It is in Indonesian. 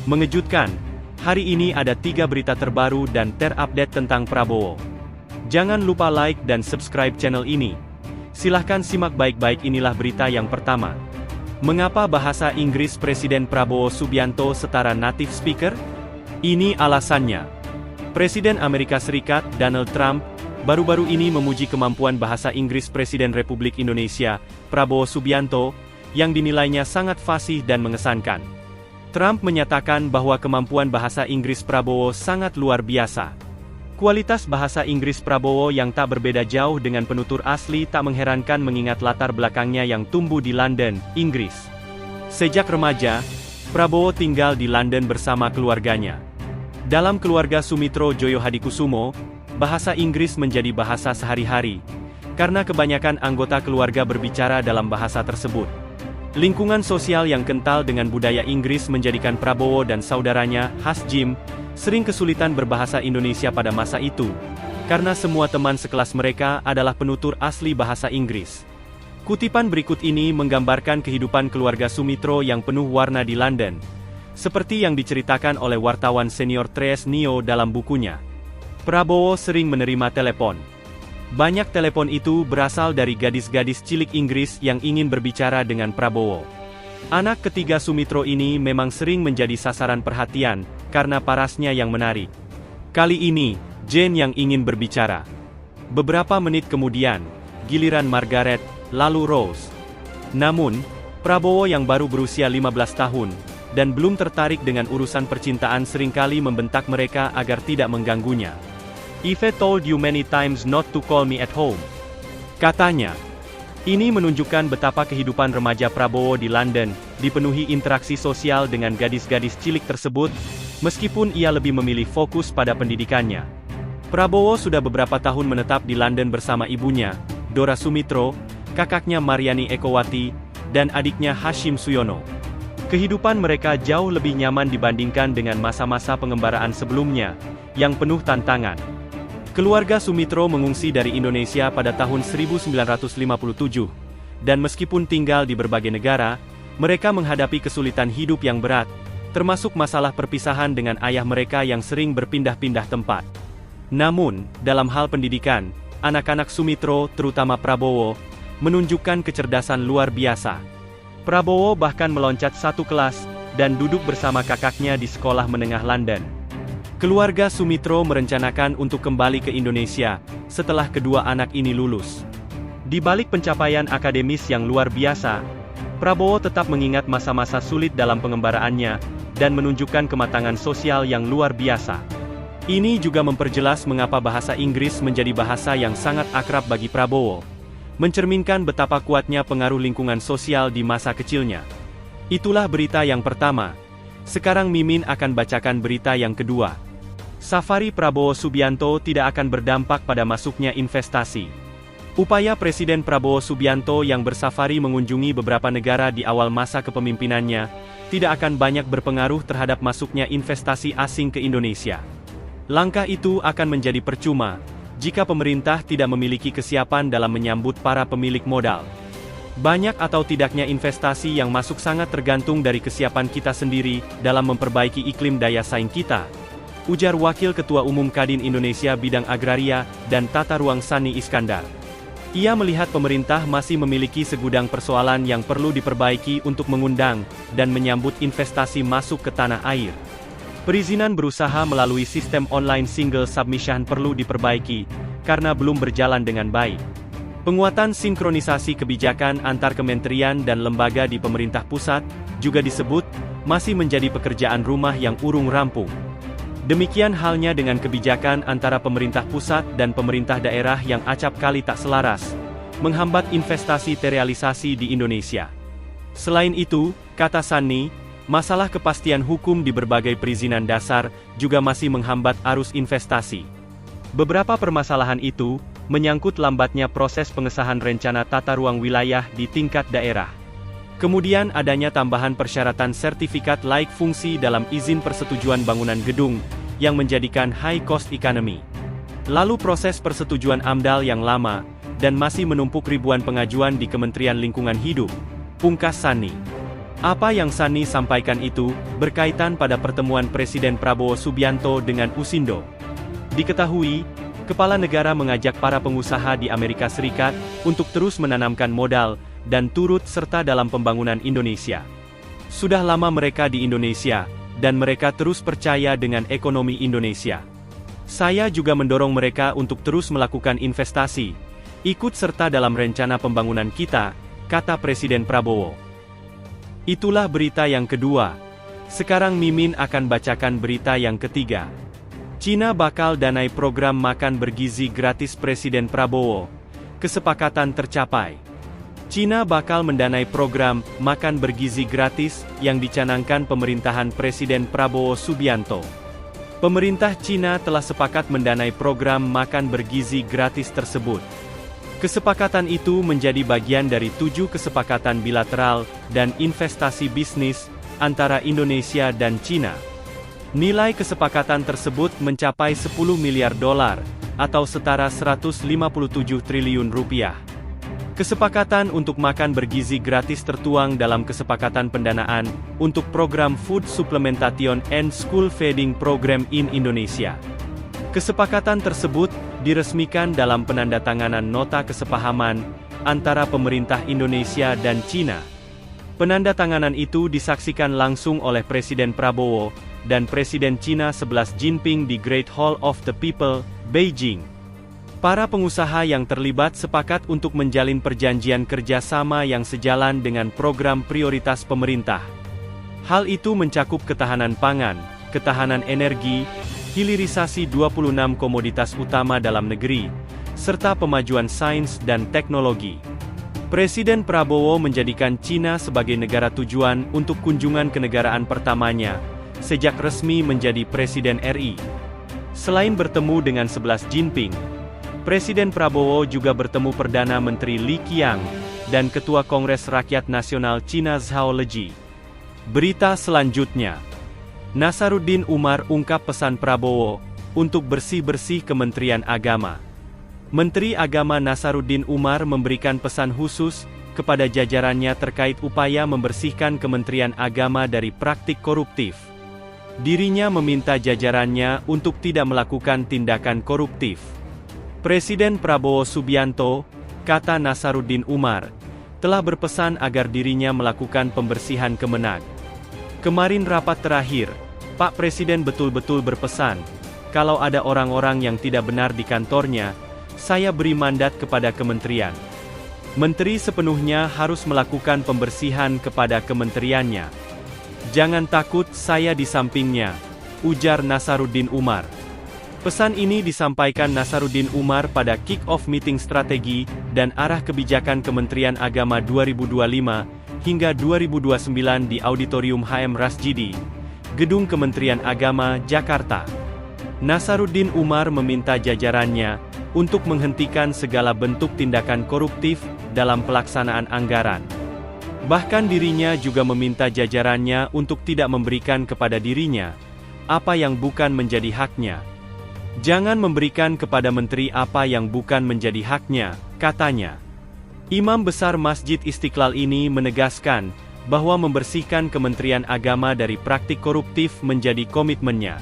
Mengejutkan, hari ini ada 3 berita terbaru dan terupdate tentang Prabowo. Jangan lupa like dan subscribe channel ini. Silahkan simak baik-baik, inilah berita yang pertama. Mengapa bahasa Inggris Presiden Prabowo Subianto setara native speaker? Ini alasannya. Presiden Amerika Serikat, Donald Trump, baru-baru ini memuji kemampuan bahasa Inggris Presiden Republik Indonesia, Prabowo Subianto, yang dinilainya sangat fasih dan mengesankan. Trump menyatakan bahwa kemampuan bahasa Inggris Prabowo sangat luar biasa. Kualitas bahasa Inggris Prabowo yang tak berbeda jauh dengan penutur asli tak mengherankan mengingat latar belakangnya yang tumbuh di London, Inggris. Sejak remaja, Prabowo tinggal di London bersama keluarganya. Dalam keluarga Sumitro Joyo Hadikusumo, bahasa Inggris menjadi bahasa sehari-hari, karena kebanyakan anggota keluarga berbicara dalam bahasa tersebut. Lingkungan sosial yang kental dengan budaya Inggris menjadikan Prabowo dan saudaranya, Jim, sering kesulitan berbahasa Indonesia pada masa itu, karena semua teman sekelas mereka adalah penutur asli bahasa Inggris. Kutipan berikut ini menggambarkan kehidupan keluarga Sumitro yang penuh warna di London, seperti yang diceritakan oleh wartawan senior Tres Nio dalam bukunya. Prabowo sering menerima telepon. Banyak telepon itu berasal dari gadis-gadis cilik Inggris yang ingin berbicara dengan Prabowo. Anak ketiga Sumitro ini memang sering menjadi sasaran perhatian, karena parasnya yang menarik. Kali ini, Jane yang ingin berbicara. Beberapa menit kemudian, giliran Margaret, lalu Rose. Namun, Prabowo yang baru berusia 15 tahun, dan belum tertarik dengan urusan percintaan seringkali membentak mereka agar tidak mengganggunya. "I've told you many times not to call me at home," katanya. Ini menunjukkan betapa kehidupan remaja Prabowo di London dipenuhi interaksi sosial dengan gadis-gadis cilik tersebut, meskipun ia lebih memilih fokus pada pendidikannya. Prabowo sudah beberapa tahun menetap di London bersama ibunya, Dora Sumitro, kakaknya Mariani Ekowati, dan adiknya Hashim Suyono. Kehidupan mereka jauh lebih nyaman dibandingkan dengan masa-masa pengembaraan sebelumnya, yang penuh tantangan. Keluarga Sumitro mengungsi dari Indonesia pada tahun 1957, dan meskipun tinggal di berbagai negara, mereka menghadapi kesulitan hidup yang berat, termasuk masalah perpisahan dengan ayah mereka yang sering berpindah-pindah tempat. Namun, dalam hal pendidikan, anak-anak Sumitro, terutama Prabowo, menunjukkan kecerdasan luar biasa. Prabowo bahkan meloncat satu kelas, dan duduk bersama kakaknya di sekolah menengah London. Keluarga Sumitro merencanakan untuk kembali ke Indonesia, setelah kedua anak ini lulus. Di balik pencapaian akademis yang luar biasa, Prabowo tetap mengingat masa-masa sulit dalam pengembaraannya, dan menunjukkan kematangan sosial yang luar biasa. Ini juga memperjelas mengapa bahasa Inggris menjadi bahasa yang sangat akrab bagi Prabowo, mencerminkan betapa kuatnya pengaruh lingkungan sosial di masa kecilnya. Itulah berita yang pertama. Sekarang Mimin akan bacakan berita yang kedua. Safari Prabowo Subianto tidak akan berdampak pada masuknya investasi. Upaya Presiden Prabowo Subianto yang bersafari mengunjungi beberapa negara di awal masa kepemimpinannya, tidak akan banyak berpengaruh terhadap masuknya investasi asing ke Indonesia. Langkah itu akan menjadi percuma, jika pemerintah tidak memiliki kesiapan dalam menyambut para pemilik modal. Banyak atau tidaknya investasi yang masuk sangat tergantung dari kesiapan kita sendiri, dalam memperbaiki iklim daya saing kita, ujar Wakil Ketua Umum Kadin Indonesia Bidang Agraria dan Tata Ruang Sani Iskandar. Ia melihat pemerintah masih memiliki segudang persoalan yang perlu diperbaiki untuk mengundang dan menyambut investasi masuk ke tanah air. Perizinan berusaha melalui sistem online single submission perlu diperbaiki, karena belum berjalan dengan baik. Penguatan sinkronisasi kebijakan antar kementerian dan lembaga di pemerintah pusat, juga disebut, masih menjadi pekerjaan rumah yang urung rampung. Demikian halnya dengan kebijakan antara pemerintah pusat dan pemerintah daerah yang acap kali tak selaras, menghambat investasi terrealisasi di Indonesia. Selain itu, kata Sani, masalah kepastian hukum di berbagai perizinan dasar juga masih menghambat arus investasi. Beberapa permasalahan itu menyangkut lambatnya proses pengesahan rencana tata ruang wilayah di tingkat daerah. Kemudian adanya tambahan persyaratan sertifikat laik fungsi dalam izin persetujuan bangunan gedung, yang menjadikan high cost economy. Lalu proses persetujuan AMDAL yang lama, dan masih menumpuk ribuan pengajuan di Kementerian Lingkungan Hidup, pungkas Sani. Apa yang Sani sampaikan itu, berkaitan pada pertemuan Presiden Prabowo Subianto dengan Usindo. Diketahui, Kepala Negara mengajak para pengusaha di Amerika Serikat, untuk terus menanamkan modal, dan turut serta dalam pembangunan Indonesia. Sudah lama mereka di Indonesia, dan mereka terus percaya dengan ekonomi Indonesia. Saya juga mendorong mereka untuk terus melakukan investasi, ikut serta dalam rencana pembangunan kita, kata Presiden Prabowo. Itulah berita yang kedua. Sekarang Mimin akan bacakan berita yang ketiga. Cina bakal danai program makan bergizi gratis Presiden Prabowo. Kesepakatan tercapai. Cina bakal mendanai program makan bergizi gratis yang dicanangkan pemerintahan Presiden Prabowo Subianto. Pemerintah Cina telah sepakat mendanai program makan bergizi gratis tersebut. Kesepakatan itu menjadi bagian dari 7 kesepakatan bilateral dan investasi bisnis antara Indonesia dan Cina. Nilai kesepakatan tersebut mencapai 10 miliar dolar, atau setara 157 triliun rupiah. Kesepakatan untuk makan bergizi gratis tertuang dalam kesepakatan pendanaan untuk program Food Supplementation and School Feeding Program in Indonesia. Kesepakatan tersebut diresmikan dalam penandatanganan nota kesepahaman antara pemerintah Indonesia dan Cina. Penandatanganan itu disaksikan langsung oleh Presiden Prabowo dan Presiden Cina 11 Jinping di Great Hall of the People, Beijing. Para pengusaha yang terlibat sepakat untuk menjalin perjanjian kerjasama yang sejalan dengan program prioritas pemerintah. Hal itu mencakup ketahanan pangan, ketahanan energi, hilirisasi 26 komoditas utama dalam negeri, serta pemajuan sains dan teknologi. Presiden Prabowo menjadikan Cina sebagai negara tujuan untuk kunjungan kenegaraan pertamanya, sejak resmi menjadi Presiden RI. Selain bertemu dengan 11 Jinping, Presiden Prabowo juga bertemu Perdana Menteri Li Qiang, dan Ketua Kongres Rakyat Nasional Cina Zhao Leji. Berita selanjutnya. Nasaruddin Umar ungkap pesan Prabowo, untuk bersih-bersih Kementerian Agama. Menteri Agama Nasaruddin Umar memberikan pesan khusus, kepada jajarannya terkait upaya membersihkan Kementerian Agama dari praktik koruptif. Dirinya meminta jajarannya untuk tidak melakukan tindakan koruptif. Presiden Prabowo Subianto, kata Nasaruddin Umar, telah berpesan agar dirinya melakukan pembersihan Kemenag. Kemarin rapat terakhir, Pak Presiden betul-betul berpesan, kalau ada orang-orang yang tidak benar di kantornya, saya beri mandat kepada kementerian. Menteri sepenuhnya harus melakukan pembersihan kepada kementeriannya. Jangan takut, saya di sampingnya, ujar Nasaruddin Umar. Pesan ini disampaikan Nasaruddin Umar pada kick-off meeting strategi dan arah kebijakan Kementerian Agama 2025 hingga 2029 di Auditorium HM Rasjidi, Gedung Kementerian Agama, Jakarta. Nasaruddin Umar meminta jajarannya untuk menghentikan segala bentuk tindakan koruptif dalam pelaksanaan anggaran. Bahkan dirinya juga meminta jajarannya untuk tidak memberikan kepada dirinya apa yang bukan menjadi haknya. Jangan memberikan kepada menteri apa yang bukan menjadi haknya, katanya. Imam besar Masjid Istiqlal ini menegaskan bahwa membersihkan Kementerian Agama dari praktik koruptif menjadi komitmennya.